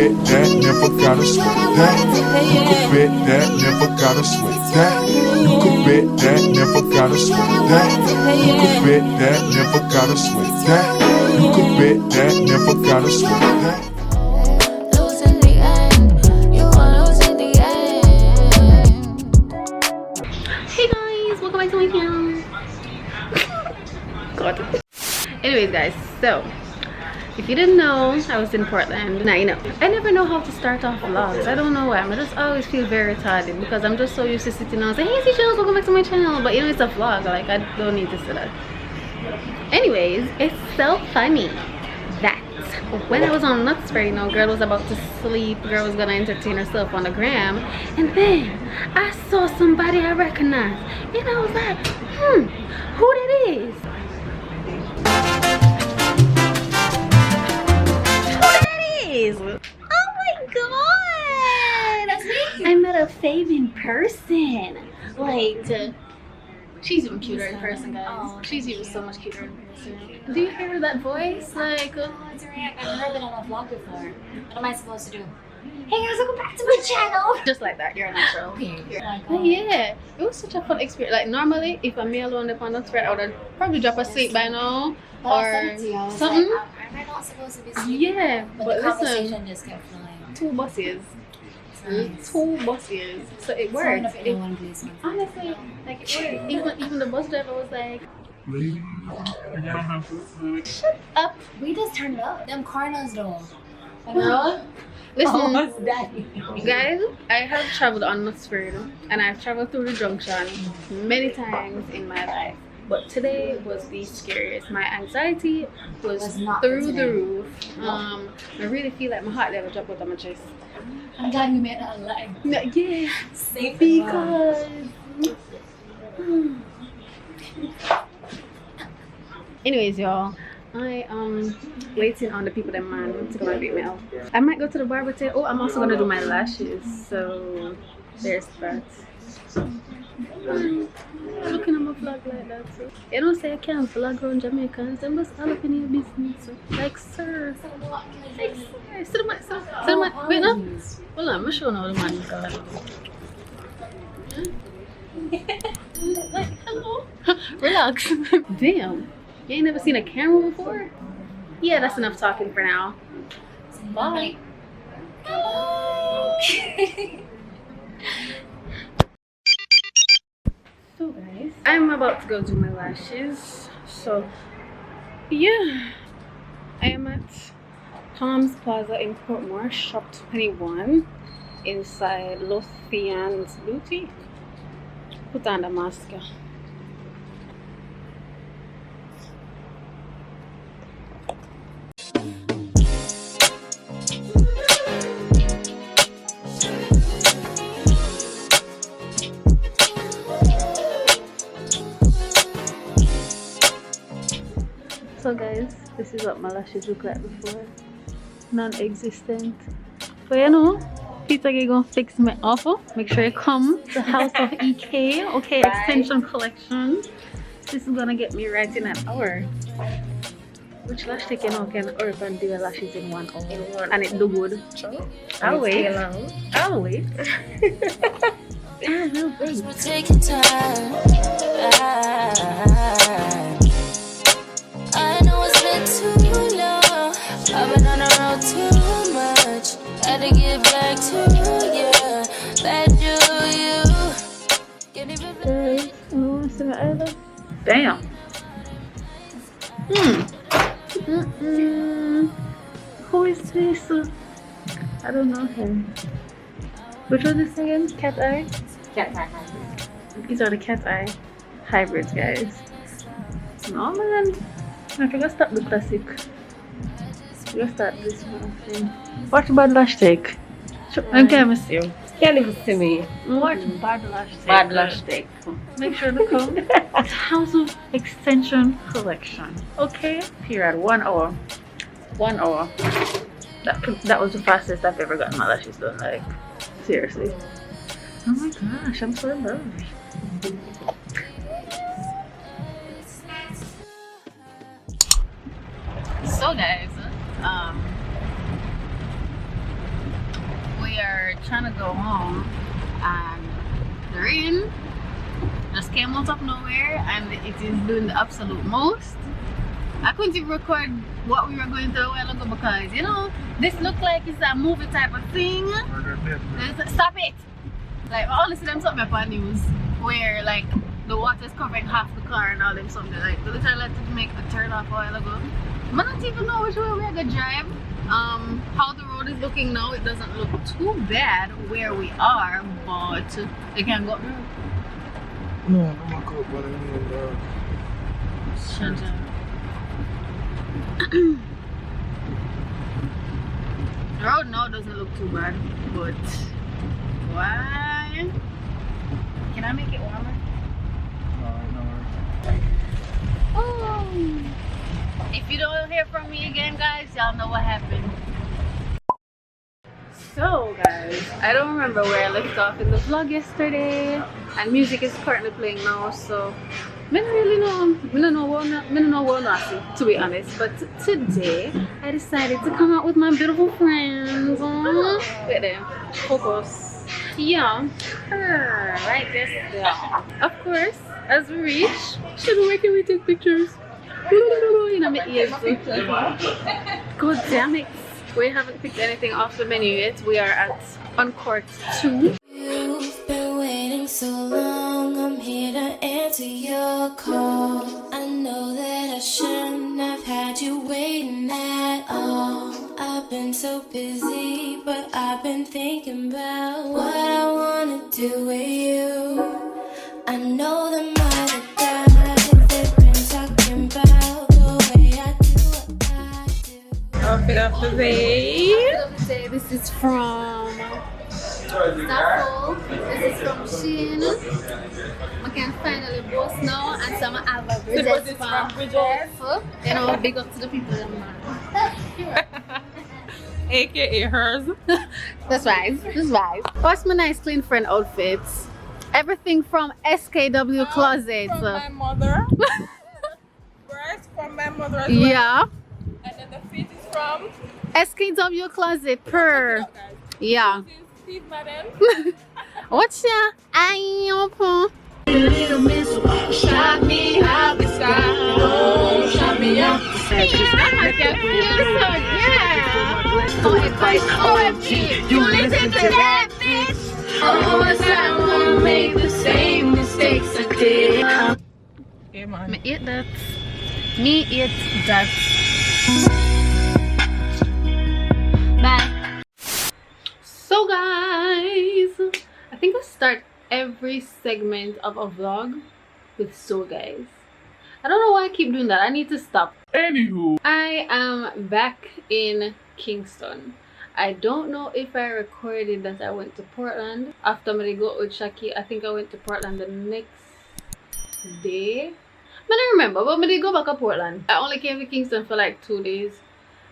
bet that, never gotta sweat that. You could bet that, never gotta sweat that. You could bet that, never gotta sweat that. You could bet that, never gotta sweat that. You could bet that, never gotta sweat that. Hey guys, welcome back to my channel. God. Anyways guys, so if you didn't know, I was in Portland. Now you know, I never know how to start off vlogs. I don't know why. I just always feel very retarded because I'm just so used to sitting down and saying, hey Seashells, welcome back to my channel. But you know, it's a vlog, like I don't need to say that. Anyways, it's so funny that when I was on Nuts Fair, you know, girl was about to sleep, girl was gonna entertain herself on the gram, and then I saw somebody I recognized, and I was like, who that is? Oh my god! I met a fave in person. Like, she's even cuter in person, guys. Oh, she's even so much cuter in person. Do you hear that voice? Like, oh, it's alright. I've never been on a vlog before. What am I supposed to do? Hey guys, welcome back to my channel. Just like that, you're a natural. Okay. Yeah, it was such a fun experience. Like normally, if I'm me alone up on the thread, I would probably drop asleep by now. Or something. Like, am I not supposed to be sleeping? Yeah, but the conversation just kept flowing. Two buses. Nice. Two buses. So it worked. Honestly, like it worked. Even the bus driver was like, Lady, I don't have to. shut up. We just turned up. Them corners though. Listen, daddy. guys, I have traveled on Nutsford and I've traveled through the junction many times in my life. But today was the scariest. My anxiety was through the roof. I really feel like my heart level dropped out of my chest. I'm glad you made that alive. No, yeah, Safe because. Anyways, y'all, I waiting on the people that man to come and pick me up. I might go to the barber today. Oh, I'm also gonna do my lashes. So there's that. Looking at my vlog like that, so you don't say I can't vlog around Jamaicans, I'm just all up in your business. So. Like, sir. Like, sir. See the man, sir. See the man. Wait, no. Hold on, I'm showing how the man is going. Like, hello. Relax. Damn. You ain't never seen a camera before? Yeah, that's enough talking for now. Bye. So guys, I'm about to go do my lashes. So yeah, I am at Tom's Plaza in Portmore, shop 21, inside Lothian's Beauty. Put on the mask. So guys, this is what my lashes look like before. Non-existent. But you know, Peter gonna fix me up. Make sure you come to House of EK, okay, bye. Extension collection. This is gonna get me right in an hour. Which lash take you know can earth and do your lashes in 1 hour? And it do good. True. I'll wait. I'll wait. I will wait. We're taking time. I know it's been too long. I've been on the road too much. Had to get back to you. That you. Damn. Who is this? I don't know him. Which one is this again? Cat eye? Cat eye. These are the cat eye hybrids, guys. No man. I forgot to start the classic. We gotta start this one thing. Watch bad lash take. I can't miss you. Can't even see me. Watch bad lash take. Bad lash take. Make sure to come. House of Extension Collection. Okay? Period. 1 hour. 1 hour. That was the fastest I've ever gotten my lashes done. Like, seriously. Oh my gosh, I'm so in love. So guys, trying to go home, and the rain just came out of nowhere, and it is doing the absolute most. I couldn't even record what we were going through a while ago because, you know, this looked like it's a movie type of thing. Stop it! Like, I only see them something upon news where, like, the water's covering half the car and all them something. Like, the literally had to make a turn off a while ago. I don't even know which way we're gonna drive. How the road is looking now, it doesn't look too bad where we are, but you can go up the road. No, I'm not going to Shut up. The road now doesn't look too bad, but why? Can I make it warmer? Oh. If you don't hear from me again, guys, y'all know what happened. So guys, I don't remember where I left off in the vlog yesterday, and music is currently playing now, so I don't really know. I don't know what I see, to be honest. But today I decided to come out with my beautiful friends. Wait there, focus. Yeah, her right there. Of course, as we reach, where can we take pictures? You know, my ears. God damn it. We haven't picked anything off the menu yet. We are on court 2. You've been waiting so long, I'm here to answer your call. I know that I shouldn't have had you waiting at all. I've been so busy, but I've been thinking about what I wanna do with you. I know that my guys they've been talking about the way I do what I do. Outfit of the day. This is from Staffel. This is from Shein. I can finally boast now, and some have a Bridges from Bridges. You know, big up to the people in AKA hers. That's right. That's right. What's my nice clean friend outfits? Everything from SKW Closet. From my mother. First from my mother as well. Yeah. And then the fit is from SKW Closet per. Yeah. Steve Madden. What's your eye open? Little miss, shot me out the sky. Oh, shot me out the sky. OMG, you listen to that bitch. Oh, I wanna make the same mistakes I did. Okay, man. Me eat that. Me eat that. Bye. So guys, I think I start every segment of a vlog with so guys. I don't know why I keep doing that. I need to stop. Anywho, I am back in Kingston. I don't know if I recorded that I went to Portland after I go with Shaki. I think I went to Portland the next day. I don't remember, but I did go back to Portland. I only came to Kingston for like 2 days,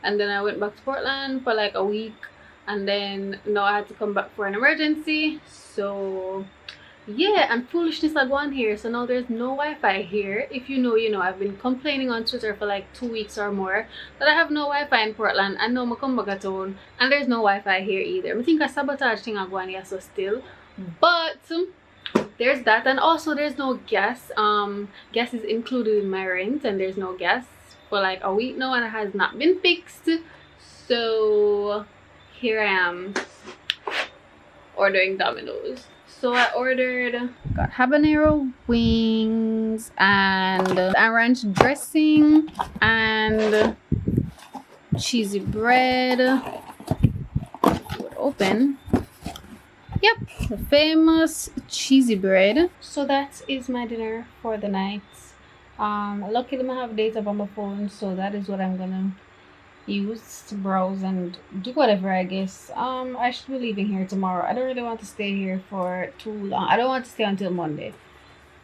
and then I went back to Portland for like a week, and then now I had to come back for an emergency. So yeah, and foolishness are going here. So now there's no Wi-Fi here. If you know, you know. I've been complaining on Twitter for like 2 weeks or more that I have no Wi-Fi in Portland, and now I come back at town and there's no Wi-Fi here either. I think a sabotage thing are going here, so still. But there's that, and also there's no gas. Gas is included in my rent, and there's no gas for like a week now, and it has not been fixed. So here I am ordering Domino's. So I got habanero wings and ranch dressing and cheesy bread. Open. Yep, the famous cheesy bread. So that is my dinner for the night. Luckily I have data on my phone, so that is what I'm gonna use to browse and do whatever, I guess. I should be leaving here tomorrow. I don't really want to stay here for too long. I don't want to stay until Monday,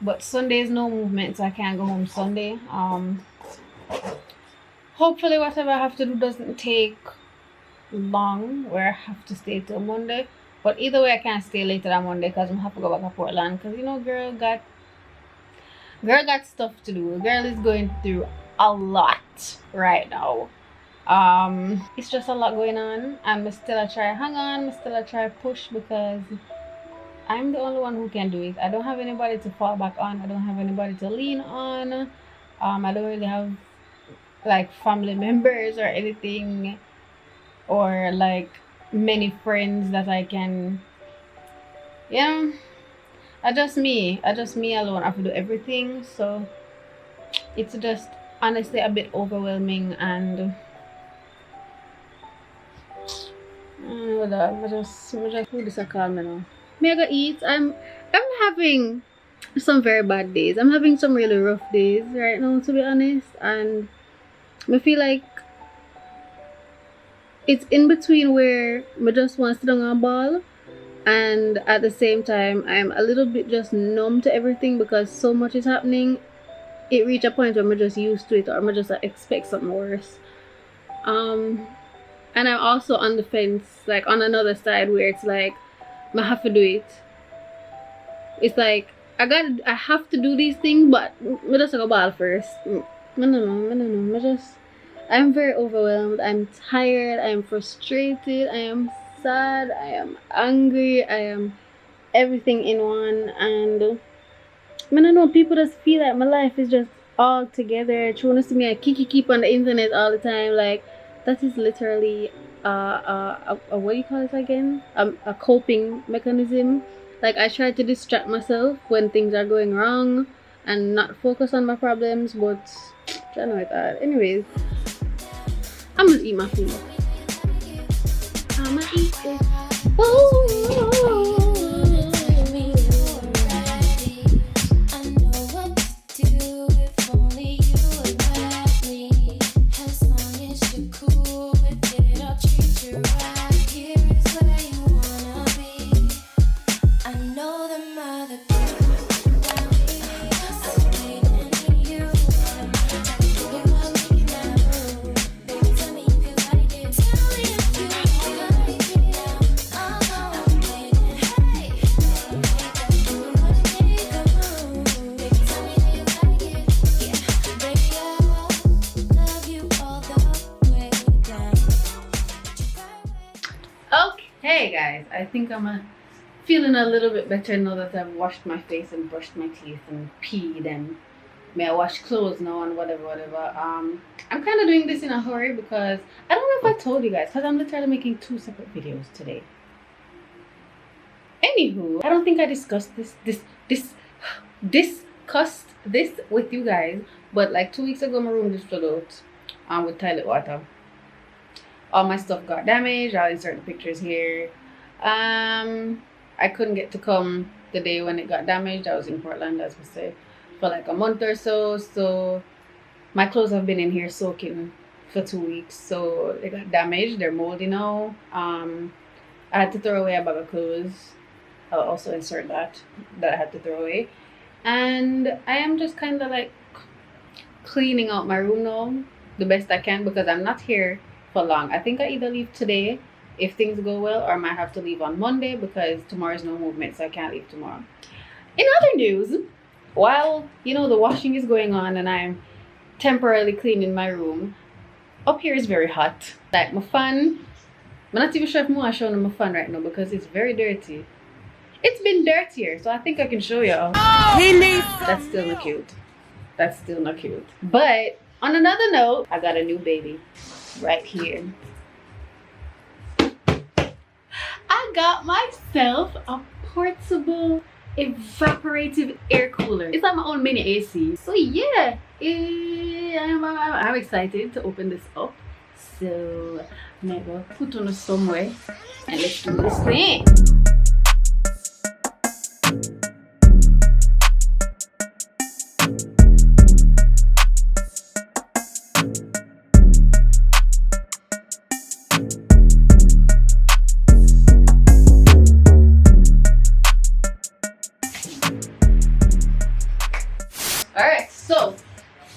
but Sunday is no movement, so I can't go home Sunday. Hopefully whatever I have to do doesn't take long where I have to stay till Monday, but either way I can't stay later than Monday because I'm gonna have to go back to Portland, because you know, girl got stuff to do. The girl is going through a lot right now. It's just a lot going on, and I still try hang on, I still try push, because I'm the only one who can do it. I don't have anybody to fall back on. I don't have anybody to lean on. I don't really have like family members or anything, or like many friends that I can, yeah, I just me alone. I have to do everything, so it's just honestly a bit overwhelming. And I just who this I call me now. Me I go eat. I'm having some very bad days. I'm having some really rough days right now, to be honest, and I feel like it's in between where I just want to sit down and ball, and at the same time I'm a little bit just numb to everything because so much is happening. It reached a point where I'm just used to it, or I'm just like, expect something worse. And I'm also on the fence, like on another side, where it's like I have to do it. It's like I have to do these things, but I just go ball first. I'm very overwhelmed. I'm tired. I am frustrated. I am sad. I am angry. I am everything in one. And I don't know, people just feel like my life is just all together. Trying to me, I keep on the internet all the time. Like, that is literally what do you call it again? A coping mechanism. Like, I try to distract myself when things are going wrong and not focus on my problems, but I don't know what that. Anyways, I'm gonna eat my food. I'ma eat it. Oh. Hey guys, I think I'm feeling a little bit better now that I've washed my face and brushed my teeth and peed, and may I wash clothes now and whatever. I'm kind of doing this in a hurry because I don't know if I told you guys, because I'm literally making 2 separate videos today. Anywho, I don't think I discussed discussed this with you guys, but like 2 weeks ago my room just flooded out with toilet water. All my stuff got damaged. I'll insert the pictures here. I couldn't get to come the day when it got damaged. I was in Portland, as we say, for like a month or so. So my clothes have been in here soaking for 2 weeks. So they got damaged. They're moldy now. I had to throw away a bag of clothes. I'll also insert that I had to throw away. And I am just kind of like cleaning out my room now the best I can, because I'm not here for long. I think I either leave today if things go well, or I might have to leave on Monday because tomorrow's no movement, so I can't leave tomorrow. In other news, while the washing is going on and I'm temporarily cleaning my room, up here is very hot. Like my fan, I'm not even sure if I'm showing my fan right now because it's very dirty. It's been dirtier, so I think I can show y'all. That's still not cute. That's still not cute. But on another note, I got a new baby right here. I got myself a portable evaporative air cooler. It's like my own mini AC. So yeah, I'm excited to open this up. So maybe put on somewhere and let's do this thing. Alright, so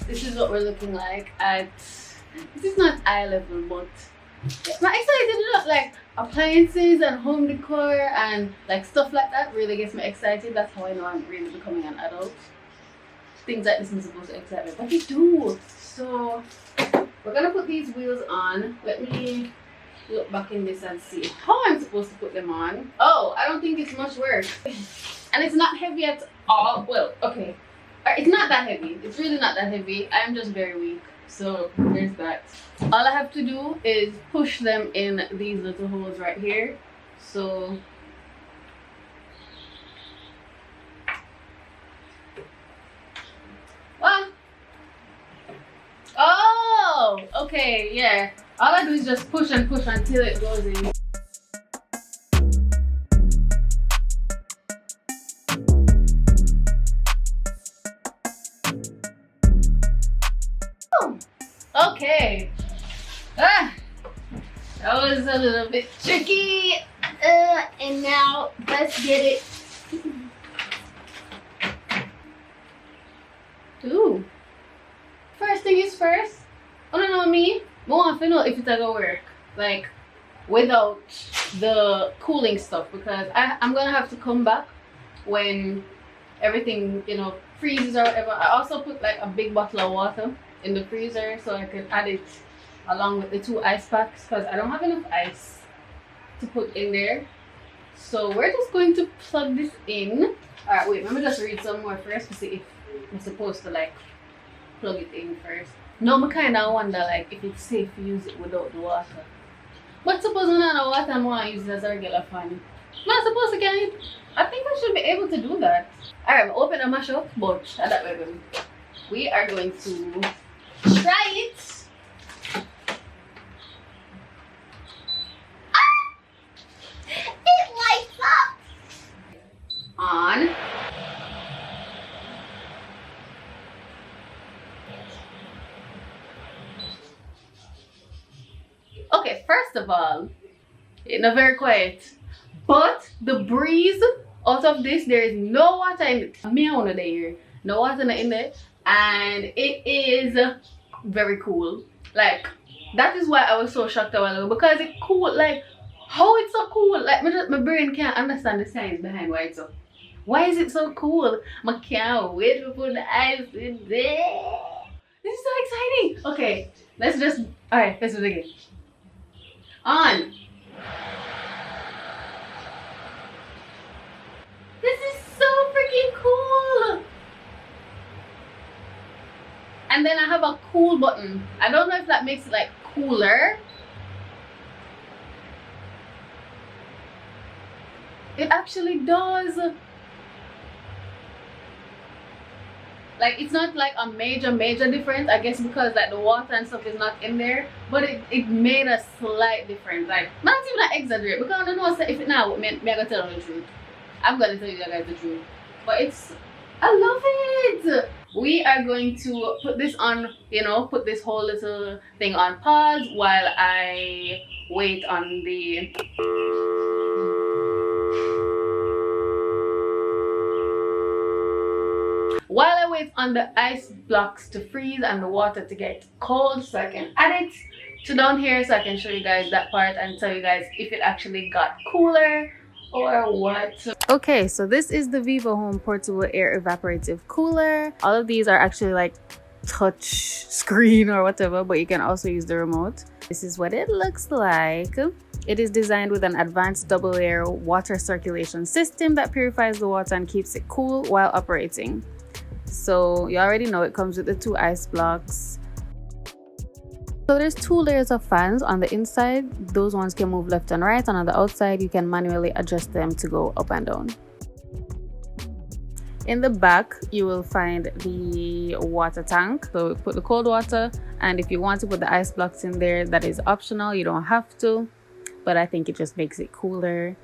this is what we're looking like at, this is not eye level, but I'm excited. Like appliances and home decor and like stuff like that really gets me excited. That's how I know I'm really becoming an adult. Things like this are supposed to excite me, but they do. So we're gonna put these wheels on. Let me look back in this and see how I'm supposed to put them on. Oh, I don't think it's much work. And it's not heavy at all. Well, okay. It's not that heavy. It's really not that heavy. I'm just very weak. So there's that. All I have to do is push them in these little holes right here. So wow. Oh, okay, yeah. All I do is just push and push until it goes in. Okay. That was a little bit tricky. And now let's get it. Ooh. First thing is first. I don't know me. I want to know if it's gonna work. Like without the cooling stuff, because I'm gonna have to come back when everything, you know, freezes or whatever. I also put like a big bottle of water in the freezer so I can add it along with the 2 ice packs, because I don't have enough ice to put in there. So we're just going to plug this in. Alright, wait, let me just read some more first to see if I'm supposed to like plug it in first. No, I kind of wonder like if it's safe to use it without the water. But suppose when I know water, I'm going to use it as a regular fan. I'm not supposed to get it. I think I should be able to do that. Alright, I'm open and mash up, but that way we are going to try it. Ah! It lights up. On. Okay, first of all, it's not very quiet, but the breeze out of this, there is no water in it. Me, I want to there. No water in there, and it is very cool. Like that is why I was so shocked a while ago, because it's cool. Like how it's so cool. Like my brain can't understand the science behind why it's so. Why is it so cool? I can't wait to put the ice in there. This is so exciting. Okay, let's just alright. Let's do it again. On. This is so freaking cool. And then I have a cool button. I don't know if that makes it like cooler. It actually does. Like it's not like a major difference, I guess, because like the water and stuff is not in there, but it made a slight difference. Like not even that exaggerate, because I don't know if it now me I gotta tell you the truth. I'm gonna tell you guys the truth. But I love it. We are going to put this on, you know, put this whole little thing on pause while I wait on the ice blocks to freeze and the water to get cold, so I can add it to down here, so I can show you guys that part and tell you guys if it actually got cooler or what. Okay, so this is the VIVOHOME portable air evaporative cooler. All of these are actually like touch screen or whatever, but you can also use the remote. This is what it looks like. It is designed with an advanced double layer water circulation system that purifies the water and keeps it cool while operating. So you already know it comes with the 2 ice blocks. So there's 2 layers of fans on the inside. Those ones can move left and right, and on the outside you can manually adjust them to go up and down. In the back you will find the water tank. So put the cold water, and if you want to put the ice blocks in there, that is optional. You don't have to, but I think it just makes it cooler.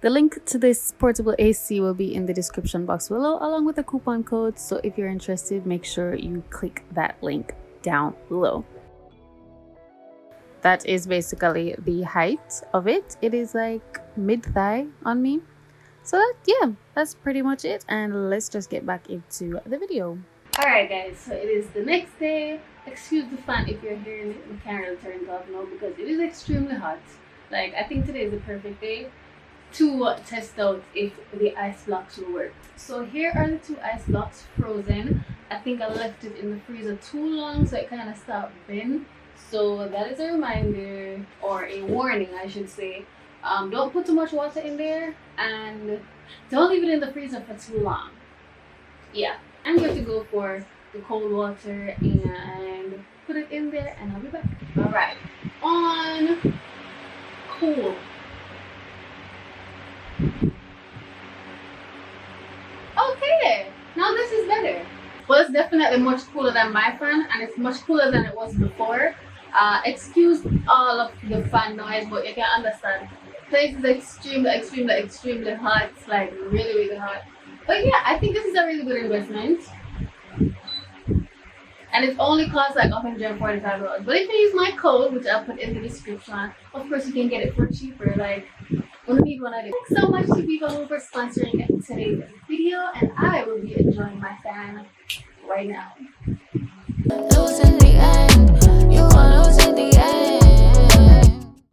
The link to this portable AC will be in the description box below, along with the coupon code. So if you're interested, make sure you click that link down below. That is basically the height of it. It is like mid-thigh on me. So yeah, that's pretty much it. And let's just get back into the video. Alright guys, so it is the next day. Excuse the fan if you're hearing it. We can't really turn it off now because it is extremely hot. Like I think today is the perfect day to test out if the ice blocks will work. So here are the 2 ice blocks frozen, I think I left it in the freezer too long, so it kind of stopped then. So that is a reminder, or a warning I should say. Don't put too much water in there, and don't leave it in the freezer for too long. Yeah, I'm going to go for the cold water and put it in there, and I'll be back. Alright, on cool. Okay, now this is better. Well, it's definitely much cooler than my fan, and it's much cooler than it was before. Excuse all of the fan noise, but you can understand. Place is extremely hot. It's like really hot. But yeah, I think this is a really good investment. And it only costs like $145. But if you use my code, which I'll put in the description, of course you can get it for cheaper. Like, when you need one of these. Thanks so much to VIVOHOME for sponsoring today's video, and I will be enjoying my fan right now. Losing the end.